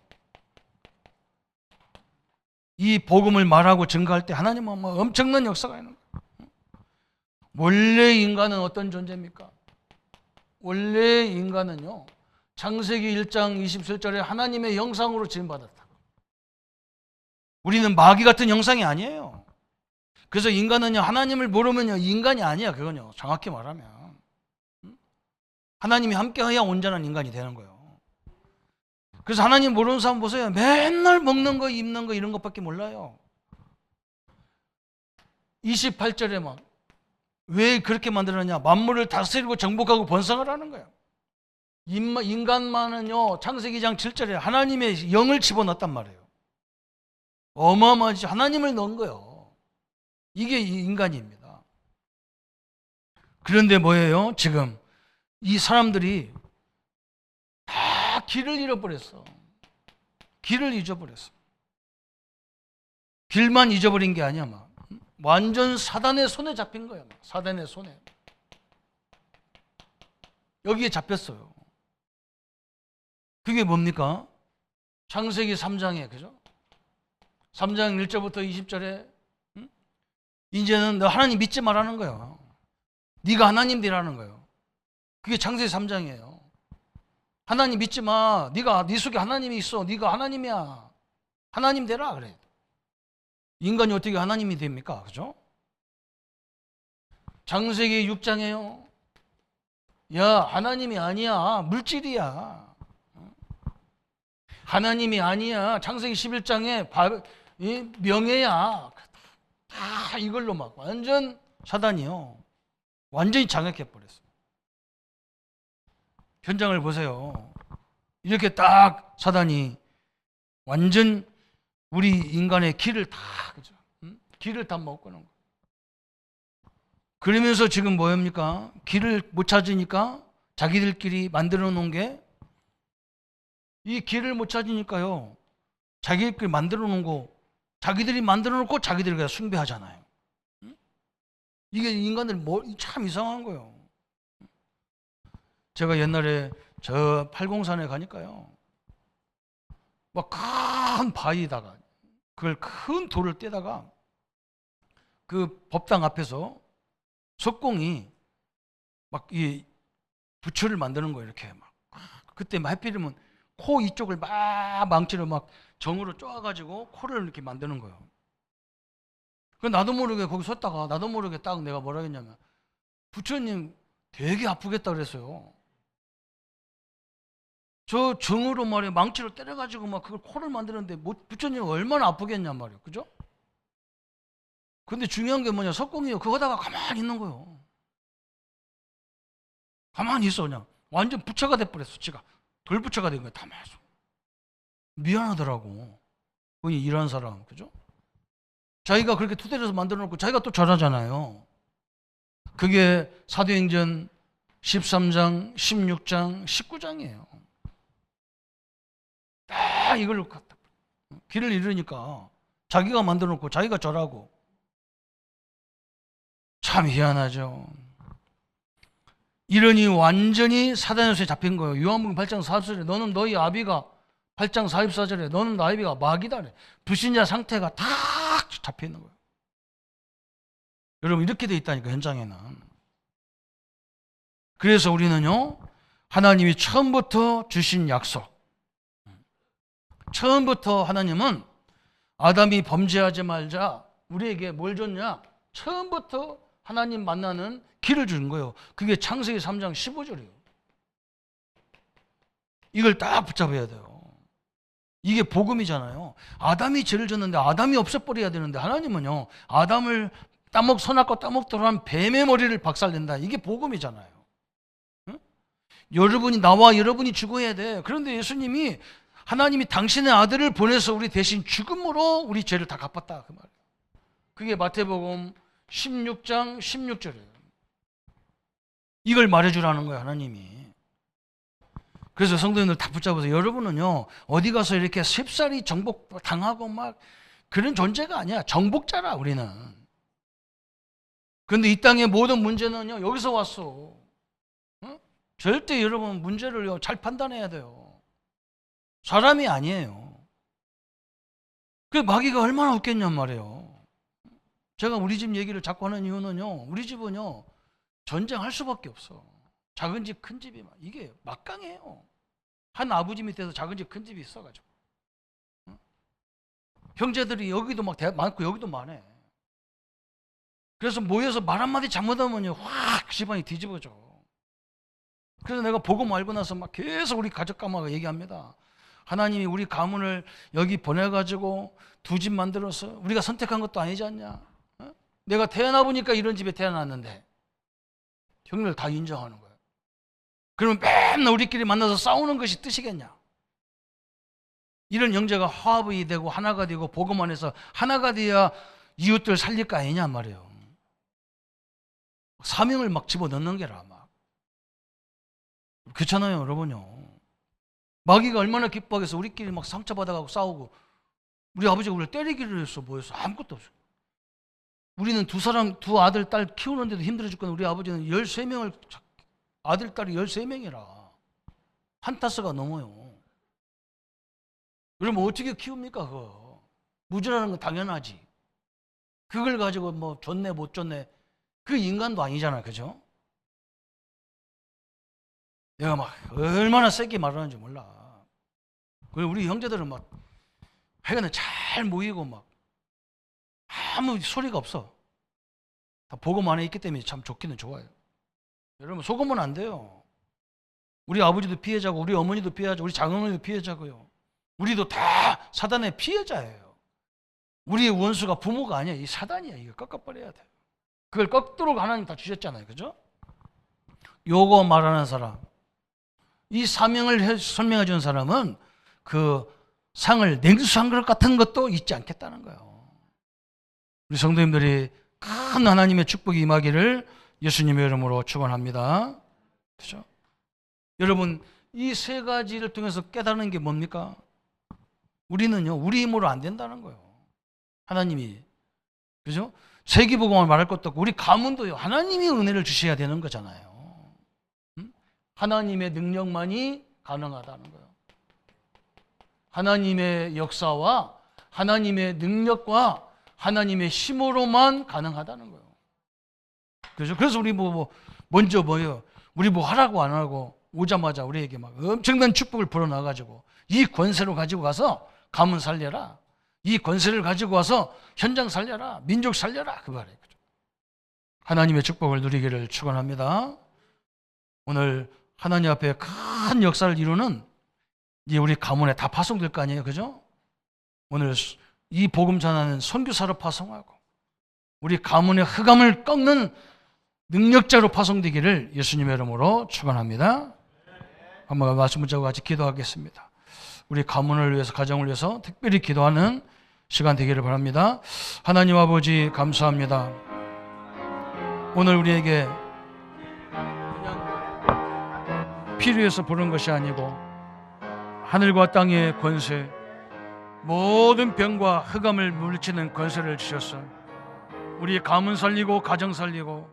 이 복음을 말하고 증거할 때 하나님은 엄청난 역사가 있는 거예요. 원래 인간은 어떤 존재입니까? 원래 인간은요. 창세기 1장 27절에 하나님의 형상으로 지음받았다. 우리는 마귀 같은 형상이 아니에요. 그래서 인간은요. 하나님을 모르면요. 인간이 아니야. 그건요. 정확히 말하면. 하나님이 함께해야 온전한 인간이 되는 거예요. 그래서 하나님 모르는 사람 보세요. 맨날 먹는 거, 입는 거 이런 것밖에 몰라요. 28절에 막 왜 그렇게 만들었냐? 만물을 다스리고 정복하고 번성을 하는 거예요. 인간만은요. 창세기 2장 7절에 하나님의 영을 집어넣었단 말이에요. 어마어마하지. 하나님을 넣은 거예요. 이게 인간입니다. 그런데 뭐예요? 지금 이 사람들이 다 길을 잃어버렸어. 길을 잊어버렸어. 길만 잊어버린 게 아니야. 막. 완전 사단의 손에 잡힌 거야. 막. 사단의 손에. 여기에 잡혔어요. 그게 뭡니까? 창세기 3장에, 그죠? 3장 1절부터 20절에 이제는 너 하나님 믿지 말라는 거예요. 네가 하나님 되라는 거예요. 그게 창세기 3장이에요. 하나님 믿지 마. 네 속에 하나님이 있어. 네가 하나님이야. 하나님 되라 그래. 인간이 어떻게 하나님이 됩니까? 그죠? 창세기 6장에요. 야, 하나님이 아니야. 물질이야. 하나님이 아니야. 창세기 11장에 명예야. 다 이걸로 막 완전 사단이요. 완전히 장악해버렸어요. 현장을 보세요. 이렇게 딱 사단이 완전 우리 인간의 길을 다, 그죠? 길을 다 먹고는 거예요. 그러면서 지금 뭐입니까? 길을 못 찾으니까 자기들끼리 만들어 놓은 게, 이 길을 못 찾으니까요, 자기들끼리 만들어 놓은 거 자기들이 만들어 놓고 자기들이 그냥 숭배하잖아요. 이게 인간들 참 이상한 거예요. 제가 옛날에 저 팔공산에 가니까요, 막 큰 바위에다가 그걸 큰 돌을 떼다가 그 법당 앞에서 석공이 막 이 부처를 만드는 거예요. 이렇게 막. 그때 하필이면 코 이쪽을 막 망치로 막 정으로 쪼아가지고 코를 이렇게 만드는 거예요. 그 나도 모르게 거기 섰다가 나도 모르게 딱 내가 뭐라 했냐면, 부처님 되게 아프겠다 그랬어요. 저 정으로 말이야 망치로 때려가지고 막 그걸 코를 만드는데 부처님 얼마나 아프겠냔 말이에요. 그죠? 근데 중요한 게 뭐냐, 석공이요. 그거다가 가만히 있는 거예요. 가만히 있어. 그냥 완전 부처가 돼버렸어. 지가 돌부처가 된 거야. 다 맞아. 미안하더라고. 거기 일하는 사람. 그죠? 자기가 그렇게 투대려서 만들어 놓고 자기가 또 잘하잖아요. 그게 사도행전 13장, 16장, 19장이에요. 딱 이걸 갖다 길을 잃으니까 자기가 만들어 놓고 자기가 절하고. 참 희한하죠. 이러니 완전히 사단의 손에 잡힌 거예요. 요한복음 8장 44절에 너는 너희 아비가, 8장 44절에 너는 너희 아비가 마귀다. 불신자 상태가 다 잡혀 있는 거예요. 여러분 이렇게 돼 있다니까, 현장에는. 그래서 우리는요, 하나님이 처음부터 주신 약속, 처음부터 하나님은 아담이 범죄하지 말자 우리에게 뭘 줬냐? 처음부터 하나님 만나는 길을 주는 거예요. 그게 창세기 3장 15절이에요. 이걸 딱 붙잡아야 돼요. 이게 복음이잖아요. 아담이 죄를 졌는데 아담이 없애버려야 되는데, 하나님은요, 아담을 선악과 따먹도록 한 뱀의 머리를 박살낸다. 이게 복음이잖아요. 응? 나와 여러분이 죽어야 돼. 그런데 예수님이, 하나님이 당신의 아들을 보내서 우리 대신 죽음으로 우리 죄를 다 갚았다. 그 말이에요. 그게 마태복음 16장 16절이에요. 이걸 말해주라는 거예요, 하나님이. 그래서 성도님들 다 붙잡아서, 여러분은요, 어디 가서 이렇게 쉽사리 정복 당하고 막 그런 존재가 아니야. 정복자라, 우리는. 그런데 이 땅의 모든 문제는요, 여기서 왔어. 어? 절대 여러분 문제를요, 잘 판단해야 돼요. 사람이 아니에요. 그 마귀가 얼마나 웃겠냔 말이에요. 제가 우리 집 얘기를 자꾸 하는 이유는요, 우리 집은요, 전쟁할 수밖에 없어. 작은 집, 큰 집이 이게 막강해요. 한 아버지 밑에서 작은 집, 큰 집이 있어가지고. 형제들이 여기도 막 많고 여기도 많아. 그래서 모여서 말 한마디 잘못하면요, 확 집안이 뒤집어져. 그래서 내가 복음 알고 나서 막 계속 우리 가족 가마가 얘기합니다. 하나님이 우리 가문을 여기 보내가지고 두 집 만들어서 우리가 선택한 것도 아니지 않냐? 내가 태어나 보니까 이런 집에 태어났는데. 형들 다 인정하는 거예요. 그러면 맨날 우리끼리 만나서 싸우는 것이 뜻이겠냐? 이런 형제가 화합이 되고 하나가 되고 복음 안에서 하나가 돼야 이웃들 살릴 거 아니냐 말이에요. 사명을 막 집어넣는 게라 막. 그렇잖아요, 여러분요. 마귀가 얼마나 기뻐하겠어. 우리끼리 막 상처받아가고 싸우고. 우리 아버지가 우리를 때리기를 했어. 뭐였어? 아무것도 없어. 우리는 두 아들, 딸 키우는데도 힘들어 죽거든. 우리 아버지는 13명을, 아들, 딸이 13명이라. 한타스가 넘어요. 그러면 어떻게 키웁니까? 그거 무지라는 건 당연하지. 그걸 가지고 뭐 좋네 못 좋네, 그 인간도 아니잖아, 그죠? 내가 막 얼마나 세게 말하는지 몰라. 그리고 우리 형제들은 막 하여간 잘 모이고 막 아무 소리가 없어. 다 복음 안에 있기 때문에 참 좋기는 좋아요. 여러분 속으면 안 돼요. 우리 아버지도 피해자고 우리 어머니도 피해자고 우리 장어머니도 피해자고요. 우리도 다 사단의 피해자예요. 우리의 원수가 부모가 아니야. 이 사단이야. 이거 꺾어버려야 돼. 그걸 꺾도록 하나님 다 주셨잖아요. 그죠? 요거 말하는 사람, 이 사명을 설명해 준 사람은 그 상을 냉수 한 그릇 같은 것도 잊지 않겠다는 거예요. 우리 성도님들이 큰 하나님의 축복이 임하기를 예수님의 이름으로 축원합니다. 그렇죠? 여러분 이 세 가지를 통해서 깨달는 게 뭡니까? 우리는요 우리 힘으로 안 된다는 거예요. 하나님이, 그죠? 세계복음을 말할 것도 없고 우리 가문도요 하나님이 은혜를 주셔야 되는 거잖아요. 하나님의 능력만이 가능하다는 거예요. 하나님의 역사와 하나님의 능력과 하나님의 힘으로만 가능하다는 거예요. 그래서 우리 먼저 우리 뭐 하라고 안 하고 오자마자 우리에게 막 엄청난 축복을 불어넣어가지고 이 권세로 가지고 가서 가문 살려라, 이 권세를 가지고 와서 현장 살려라, 민족 살려라, 그 말이에요. 하나님의 축복을 누리기를 축원합니다. 오늘 하나님 앞에 큰 역사를 이루는 이제 우리 가문에 다 파송될 거 아니에요, 그죠? 오늘 이 복음 전하는 선교사로 파송하고 우리 가문의 흑암을 꺾는 능력자로 파송되기를 예수님의 이름으로 축원합니다. 한번 말씀 붙잡고 같이 기도하겠습니다. 우리 가문을 위해서, 가정을 위해서 특별히 기도하는 시간 되기를 바랍니다. 하나님 아버지 감사합니다. 오늘 우리에게 그냥 필요해서 부른 것이 아니고 하늘과 땅의 권세, 모든 병과 흑암을 물리치는 권세를 주셨어. 우리 가문 살리고 가정 살리고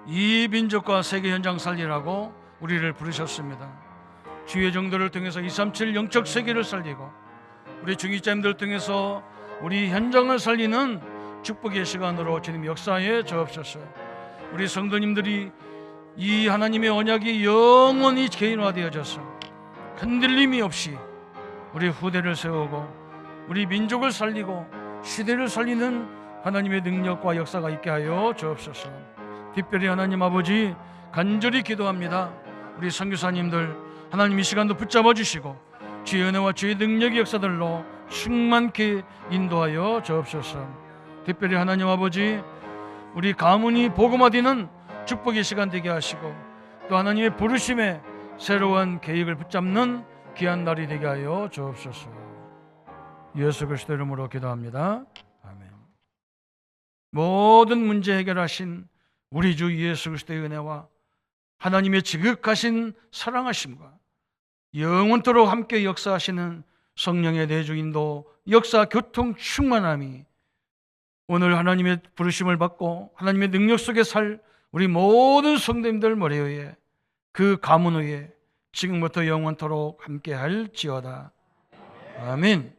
이 민족과 세계 현장 살리라고 우리를 부르셨습니다. 주의 정도를 통해서 237 영적 세계를 살리고 우리 중직자님들을 통해서 우리 현장을 살리는 축복의 시간으로 주님 역사에 주옵소서. 우리 성도님들이 이 하나님의 언약이 영원히 개인화되어져서 흔들림이 없이 우리 후대를 세우고 우리 민족을 살리고 시대를 살리는 하나님의 능력과 역사가 있게 하여 주옵소서. 특별히 하나님 아버지 간절히 기도합니다. 우리 선교사님들 하나님 이 시간도 붙잡아 주시고 주의 은혜와 주의 능력의 역사들로 충만케 인도하여 주옵소서. 특별히 하나님 아버지 우리 가문이 복음화되는 축복의 시간 되게 하시고 또 하나님의 부르심에 새로운 계획을 붙잡는 귀한 날이 되게 하여 주옵소서. 예수 그리스도 이름으로 기도합니다. 아멘. 모든 문제 해결하신 우리 주 예수 그리스도의 은혜와 하나님의 지극하신 사랑하심과 영원토록 함께 역사하시는 성령의 내주인도 역사 교통 충만함이 오늘 하나님의 부르심을 받고 하나님의 능력 속에 살 우리 모든 성도님들 머리 위에 그 가문 위에 지금부터 영원토록 함께 할지어다. 아멘.